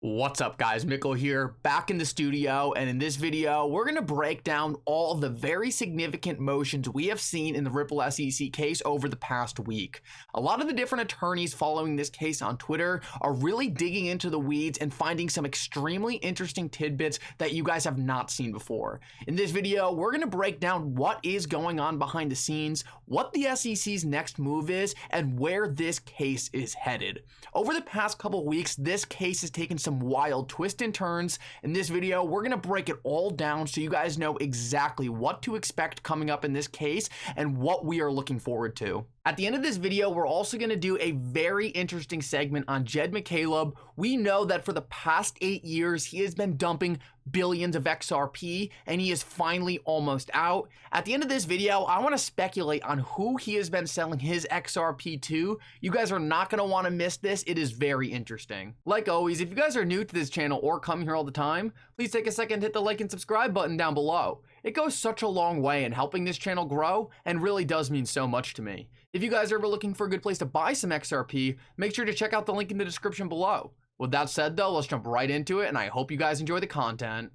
What's up guys, Mickle here, back in the studio, and in this video we're going to break down all the very significant motions we have seen in the Ripple SEC case over the past week. A lot of the different attorneys following this case on Twitter are really digging into the weeds and finding some extremely interesting tidbits that you guys have not seen before. In this video we're going to break down what is going on behind the scenes, what the SEC's next move is, and where this case is headed. Over the past couple weeks this case has taken some wild twists and turns. In this video we're gonna break it all down so you guys know exactly what to expect coming up in this case and what we are looking forward to. At the end of this video, we're also going to do a very interesting segment on Jed McCaleb. We know that for the past 8 years, he has been dumping billions of XRP, and he is finally almost out. At the end of this video, I want to speculate on who he has been selling his XRP to. You guys are not going to want to miss this. It is very interesting. Like always, if you guys are new to this channel or come here all the time, please take a second to hit the like and subscribe button down below. It goes such a long way in helping this channel grow and really does mean so much to me. If you guys are ever looking for a good place to buy some XRP, make sure to check out the link in the description below. With that said though, let's jump right into it, and I hope you guys enjoy the content.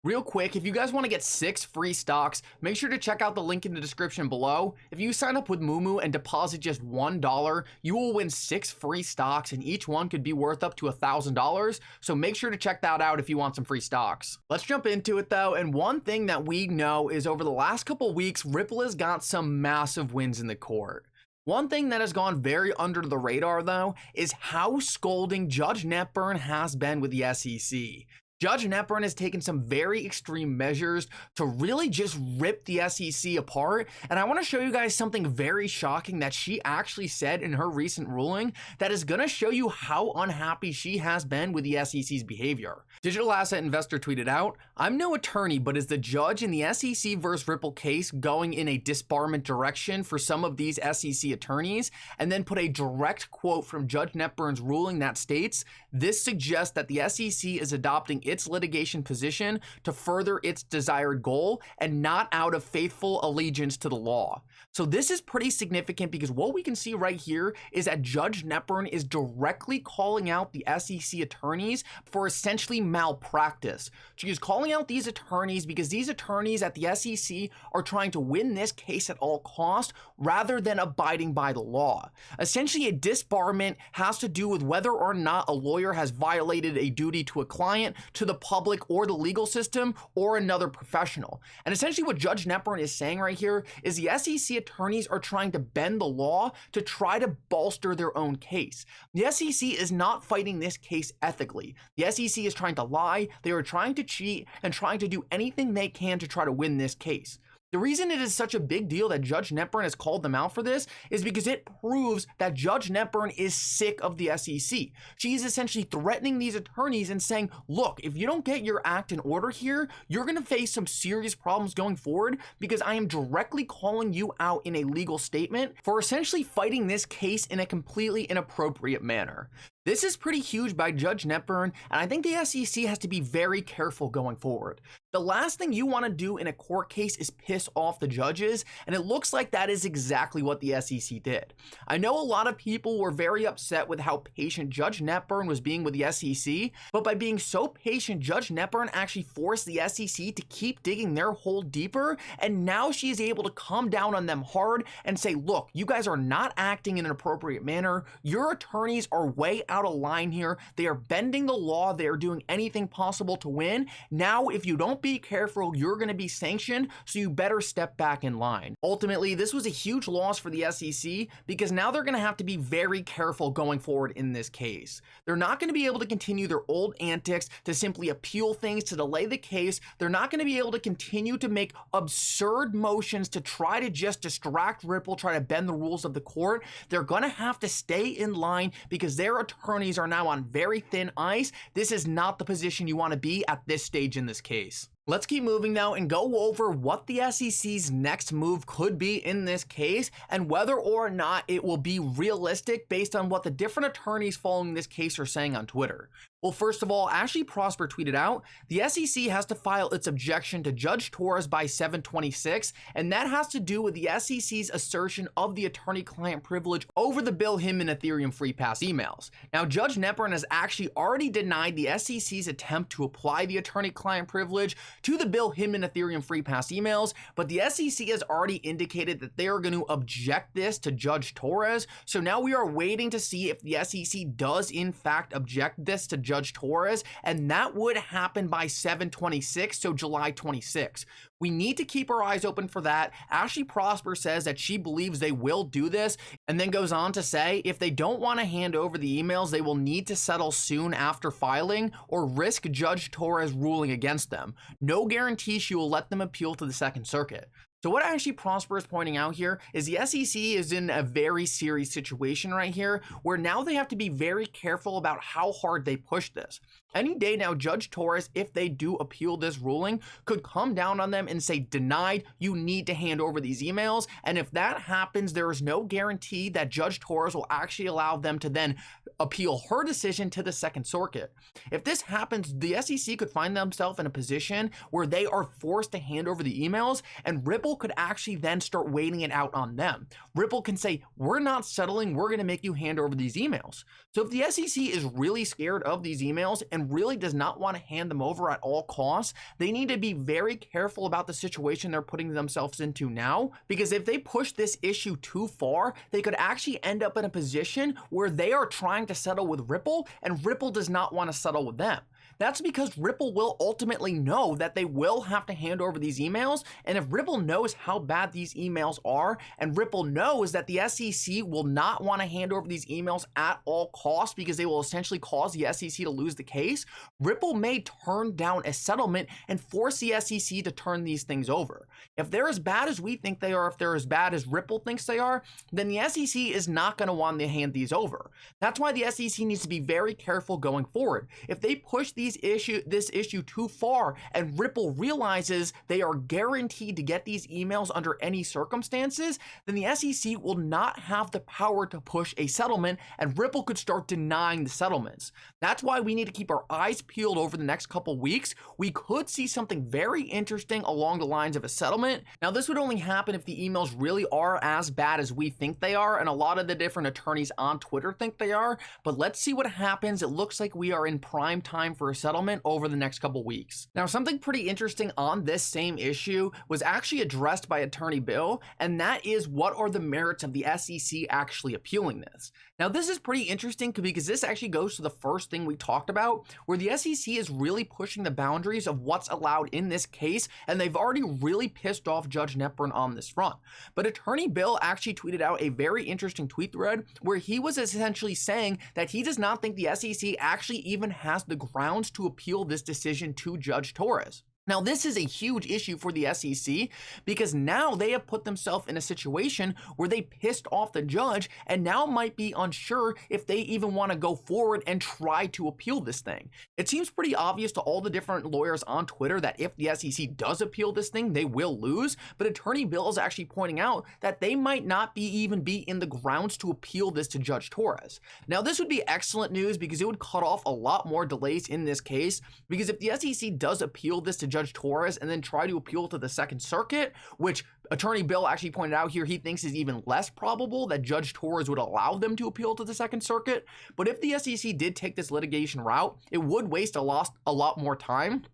Real quick, if you guys want to get 6 free stocks, make sure to check out the link in the description below. If you sign up with MOO-MOO and deposit just $1, you will win 6 free stocks, and each one could be worth up to $1,000. So make sure to check that out if you want some free stocks. Let's jump into it though, and one thing that we know is over the last couple weeks, Ripple has got some massive wins in the court. One thing that has gone very under the radar though is how scolding Judge Netburn has been with the SEC. Judge Netburn has taken some very extreme measures to really just rip the SEC apart, and I want to show you guys something very shocking that she actually said in her recent ruling that is going to show you how unhappy she has been with the SEC's behavior. Digital Asset Investor tweeted out, "I'm no attorney, but is the judge in the SEC versus Ripple case going in a disbarment direction for some of these SEC attorneys?" And then put a direct quote from Judge Netburn's ruling that states, "This suggests that the SEC is adopting its litigation position to further its desired goal and not out of faithful allegiance to the law." So this is pretty significant because what we can see right here is that Judge Netburn is directly calling out the SEC attorneys for essentially malpractice. She is calling out these attorneys because these attorneys at the SEC are trying to win this case at all costs rather than abiding by the law. Essentially, a disbarment has to do with whether or not a lawyer has violated a duty to a client, to the public, or the legal system, or another professional. And essentially what Judge Netburn is saying right here is the SEC attorneys are trying to bend the law to try to bolster their own case. The SEC is not fighting this case ethically. The SEC is trying to lie, they are trying to cheat, and trying to do anything they can to try to win this case. The reason it is such a big deal that Judge Netburn has called them out for this is because it proves that Judge Netburn is sick of the SEC. She is essentially threatening these attorneys and saying, look, if you don't get your act in order here, you're going to face some serious problems going forward because I am directly calling you out in a legal statement for essentially fighting this case in a completely inappropriate manner. This is pretty huge by Judge Netburn, and I think the SEC has to be very careful going forward. The last thing you want to do in a court case is piss off the judges, and it looks like that is exactly what the SEC did. I know a lot of people were very upset with how patient Judge Netburn was being with the SEC, but by being so patient, Judge Netburn actually forced the SEC to keep digging their hole deeper, and now she is able to come down on them hard and say, look, you guys are not acting in an appropriate manner. Your attorneys are way out of line here. They are bending the law. They are doing anything possible to win. Now, if you don't be careful, you're going to be sanctioned, so you better step back in line. Ultimately, this was a huge loss for the SEC because now they're going to have to be very careful going forward in this case. They're not going to be able to continue their old antics to simply appeal things to delay the case. They're not going to be able to continue to make absurd motions to try to just distract Ripple, try to bend the rules of the court. They're going to have to stay in line because their attorneys are now on very thin ice. This is not the position you want to be at this stage in this case. Let's keep moving now and go over what the SEC's next move could be in this case and whether or not it will be realistic based on what the different attorneys following this case are saying on Twitter. Well, first of all, Ashley Prosper tweeted out, the SEC has to file its objection to Judge Torres by 7/26, and that has to do with the SEC's assertion of the attorney-client privilege over the Bill Hinman Ethereum Free Pass emails. Now, Judge Netburn has actually already denied the SEC's attempt to apply the attorney-client privilege to the Bill Hinman Ethereum Free Pass emails, but the SEC has already indicated that they are going to object this to Judge Torres, so now we are waiting to see if the SEC does in fact object this to Judge Torres, and that would happen by 7/26, so July 26. We need to keep our eyes open for that. Ashley Prosper says that she believes they will do this, and then goes on to say if they don't want to hand over the emails, they will need to settle soon after filing or risk Judge Torres ruling against them. No guarantee she will let them appeal to the Second Circuit. So what Ashley Prosper is pointing out here is the SEC is in a very serious situation right here where now they have to be very careful about how hard they push this. Any day now, Judge Torres, if they do appeal this ruling, could come down on them and say, denied, you need to hand over these emails. And if that happens, there is no guarantee that Judge Torres will actually allow them to then appeal her decision to the Second Circuit. If this happens, the SEC could find themselves in a position where they are forced to hand over the emails, and Ripple could actually then start waiting it out on them. Ripple can say, we're not settling, we're going to make you hand over these emails. So if the SEC is really scared of these emails and really does not want to hand them over at all costs, they need to be very careful about the situation they're putting themselves into now, because if they push this issue too far, they could actually end up in a position where they are trying to settle with Ripple and Ripple does not want to settle with them. That's because Ripple will ultimately know that they will have to hand over these emails, and if Ripple knows how bad these emails are, and Ripple knows that the SEC will not want to hand over these emails at all costs because they will essentially cause the SEC to lose the case, Ripple may turn down a settlement and force the SEC to turn these things over. If they're as bad as we think they are, if they're as bad as Ripple thinks they are, then the SEC is not going to want to hand these over. That's why the SEC needs to be very careful going forward. If they push this issue too far and Ripple realizes they are guaranteed to get these emails under any circumstances, then the SEC will not have the power to push a settlement and Ripple could start denying the settlements. That's why we need to keep our eyes peeled over the next couple weeks. We could see something very interesting along the lines of a settlement. Now, this would only happen if the emails really are as bad as we think they are, and a lot of the different attorneys on Twitter think they are, but let's see what happens. It looks like we are in prime time for a settlement over the next couple weeks. Now, something pretty interesting on this same issue was actually addressed by Attorney Bill, and that is what are the merits of the SEC actually appealing this. Now, this is pretty interesting because this actually goes to the first thing we talked about, where the SEC is really pushing the boundaries of what's allowed in this case, and they've already really pissed off Judge Netburn on this front. But Attorney Bill actually tweeted out a very interesting tweet thread where he was essentially saying that he does not think the SEC actually even has the grounds to appeal this decision to Judge Torres. Now, this is a huge issue for the SEC because now they have put themselves in a situation where they pissed off the judge and now might be unsure if they even want to go forward and try to appeal this thing. It seems pretty obvious to all the different lawyers on Twitter that if the SEC does appeal this thing, they will lose. But Attorney Bill is actually pointing out that they might not even be in the grounds to appeal this to Judge Torres. Now, this would be excellent news because it would cut off a lot more delays in this case, because if the SEC does appeal this to Judge Torres and then try to appeal to the Second Circuit, which Attorney Bill actually pointed out here he thinks is even less probable that Judge Torres would allow them to appeal to the Second Circuit. But if the SEC did take this litigation route, it would waste a lot more time.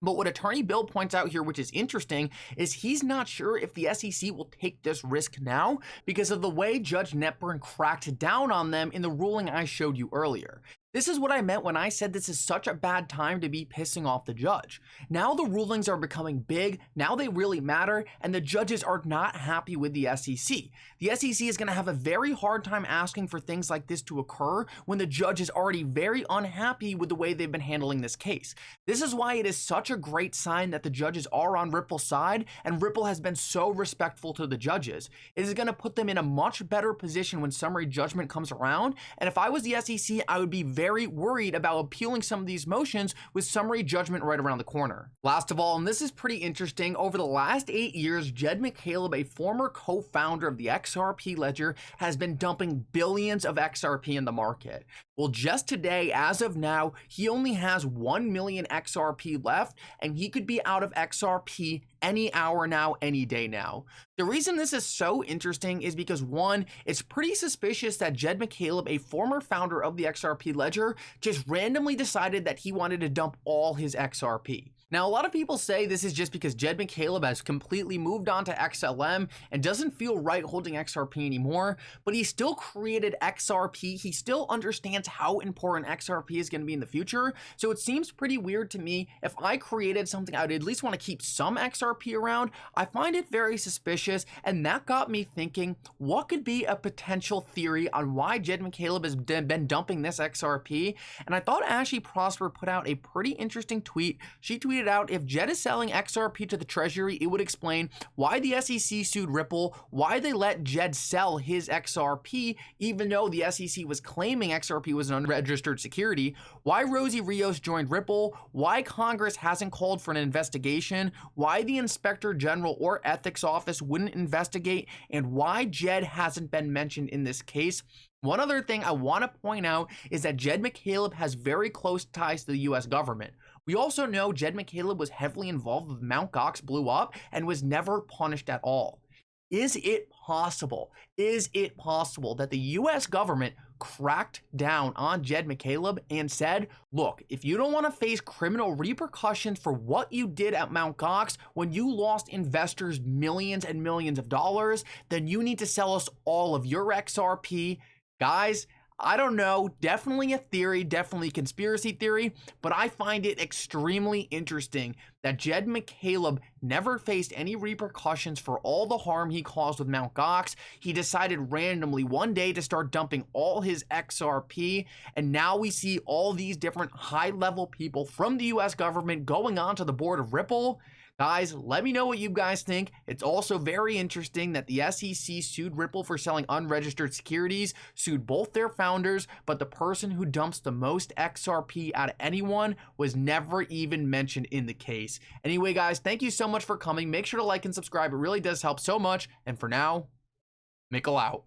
But what Attorney Bill points out here, which is interesting, is he's not sure if the SEC will take this risk now because of the way Judge Netburn cracked down on them in the ruling I showed you earlier. This is what I meant when I said this is such a bad time to be pissing off the judge. Now the rulings are becoming big, now they really matter, and the judges are not happy with the SEC. The SEC is going to have a very hard time asking for things like this to occur when the judge is already very unhappy with the way they've been handling this case. This is why it is such a great sign that the judges are on Ripple's side, and Ripple has been so respectful to the judges. It is going to put them in a much better position when summary judgment comes around, and if I was the SEC, I would be very very worried about appealing some of these motions with summary judgment right around the corner. Last of all, and this is pretty interesting, over the last 8 years, Jed McCaleb, a former co-founder of the XRP ledger, has been dumping billions of XRP in the market. Well, just today, as of now, he only has 1 million XRP left, and he could be out of XRP any hour now, any day now. The reason this is so interesting is because, one, it's pretty suspicious that Jed McCaleb, a former founder of the XRP ledger, just randomly decided that he wanted to dump all his XRP. Now, a lot of people say this is just because Jed McCaleb has completely moved on to XLM and doesn't feel right holding XRP anymore, but he still created XRP. He still understands how important XRP is going to be in the future. So it seems pretty weird to me. If I created something, I'd at least want to keep some XRP around. I find it very suspicious, and that got me thinking, what could be a potential theory on why Jed McCaleb has been dumping this XRP? And I thought Ashley Prosper put out a pretty interesting tweet. She tweeted out, if Jed is selling XRP to the Treasury, it would explain why the SEC sued Ripple, why they let Jed sell his XRP, even though the SEC was claiming XRP was an unregistered security, why Rosie Rios joined Ripple, why Congress hasn't called for an investigation, why the Inspector General or Ethics Office wouldn't investigate, and why Jed hasn't been mentioned in this case. One other thing I want to point out is that Jed McCaleb has very close ties to the US government. We also know Jed McCaleb was heavily involved with Mt. Gox blew up and was never punished at all. Is it possible that the US government cracked down on Jed McCaleb and said, look, if you don't want to face criminal repercussions for what you did at Mt. Gox when you lost investors millions and millions of dollars, then you need to sell us all of your XRP? Guys, I don't know, definitely a theory, definitely a conspiracy theory, but I find it extremely interesting that Jed McCaleb never faced any repercussions for all the harm he caused with Mt. Gox. He decided randomly one day to start dumping all his XRP, and now we see all these different high-level people from the US government going on to the board of Ripple. Guys, let me know what you guys think. It's also very interesting that the SEC sued Ripple for selling unregistered securities, sued both their founders, but the person who dumps the most XRP out of anyone was never even mentioned in the case. Anyway, guys, thank you so much for coming. Make sure to like and subscribe. It really does help so much. And for now, Mickle out.